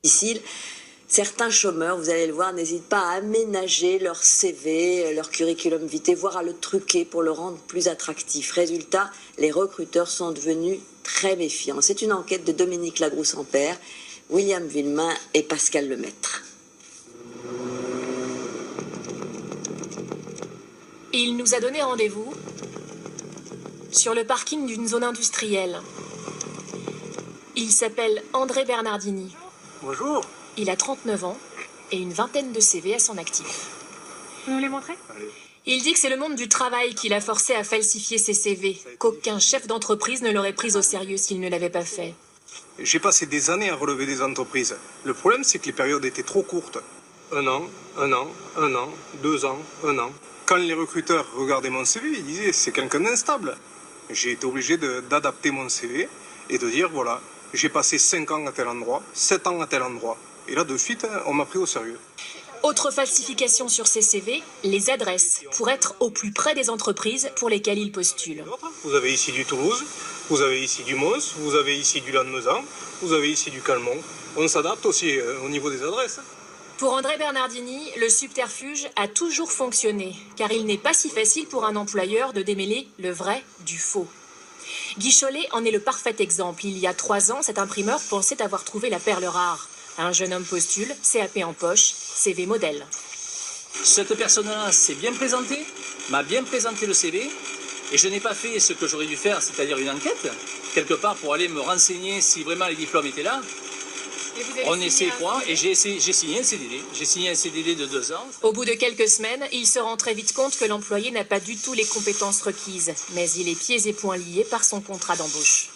difficile. Certains chômeurs, vous allez le voir, n'hésitent pas à aménager leur CV, leur curriculum vitae, voire à le truquer pour le rendre plus attractif. Résultat, les recruteurs sont devenus très méfiants. C'est une enquête de Dominique Lagroux-Ampère, William Villemain et Pascal Lemaître. Il nous a donné rendez-vous sur le parking d'une zone industrielle. Il s'appelle André Bernardini. Bonjour. Il a 39 ans et une vingtaine de CV à son actif. Vous nous les montrez? Allez. Il dit que c'est le monde du travail qui l'a forcé à falsifier ses CV, qu'aucun chef d'entreprise ne l'aurait pris au sérieux s'il ne l'avait pas fait. J'ai passé des années à relever des entreprises. Le problème, c'est que les périodes étaient trop courtes. 1 an, 1 an, 1 an, 2 ans, 1 an. Quand les recruteurs regardaient mon CV, ils disaient c'est quelqu'un d'instable. J'ai été obligé d'adapter mon CV et de dire voilà, j'ai passé 5 ans à tel endroit, 7 ans à tel endroit. Et là, de suite, on m'a pris au sérieux. Autre falsification sur ses CV, les adresses, pour être au plus près des entreprises pour lesquelles il postule. Vous avez ici du Toulouse, vous avez ici du Mons, vous avez ici du Lannemezan, vous avez ici du Calmont. On s'adapte aussi au niveau des adresses. Pour André Bernardini, le subterfuge a toujours fonctionné, car il n'est pas si facile pour un employeur de démêler le vrai du faux. Guy Chollet en est le parfait exemple. Il y a 3 ans, cet imprimeur pensait avoir trouvé la perle rare. Un jeune homme postule, CAP en poche, CV modèle. Cette personne-là s'est bien présentée, m'a bien présenté le CV, et je n'ai pas fait ce que j'aurais dû faire, c'est-à-dire une enquête, quelque part pour aller me renseigner si vraiment les diplômes étaient là. On essaie quoi, et j'ai signé un CDD. J'ai signé un CDD de 2 ans. Au bout de quelques semaines, il se rend très vite compte que l'employé n'a pas du tout les compétences requises, mais il est pieds et poings lié par son contrat d'embauche.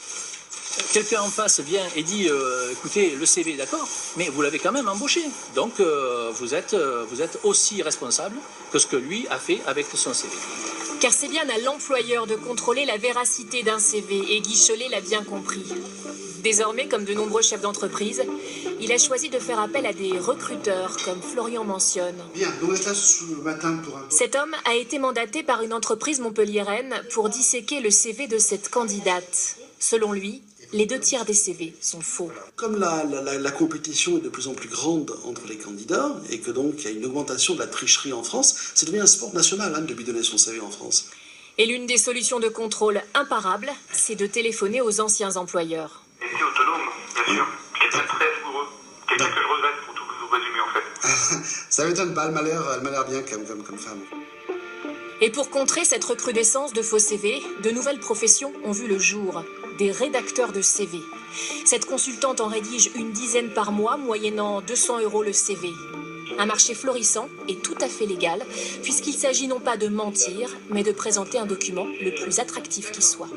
Quelqu'un en face vient et dit écoutez, le CV, d'accord, mais vous l'avez quand même embauché. Donc vous êtes aussi responsable que ce que lui a fait avec son CV. Car c'est bien à l'employeur de contrôler la véracité d'un CV, et Guy Chollet l'a bien compris. Désormais, comme de nombreux chefs d'entreprise, il a choisi de faire appel à des recruteurs, comme Florian mentionne. Bien, donc on est là ce matin pour un... Cet homme a été mandaté par une entreprise montpelliéraine pour disséquer le CV de cette candidate. Selon lui, les 2 tiers des CV sont faux. Comme la compétition est de plus en plus grande entre les candidats et que donc il y a une augmentation de la tricherie en France, c'est devenu un sport national de bidonner son CV en France. Et l'une des solutions de contrôle imparables, c'est de téléphoner aux anciens employeurs. Et c'est autonome, bien sûr. Quelqu'un de très rigoureux. Quelqu'un que je regrette pour tout vous résumer en fait. Ça m'étonne pas, elle m'a l'air bien comme femme. Et pour contrer cette recrudescence de faux CV, de nouvelles professions ont vu le jour. Des rédacteurs de CV. Cette consultante en rédige une dizaine par mois, moyennant 200 € le CV. Un marché florissant et tout à fait légal, puisqu'il s'agit non pas de mentir, mais de présenter un document le plus attractif qui soit.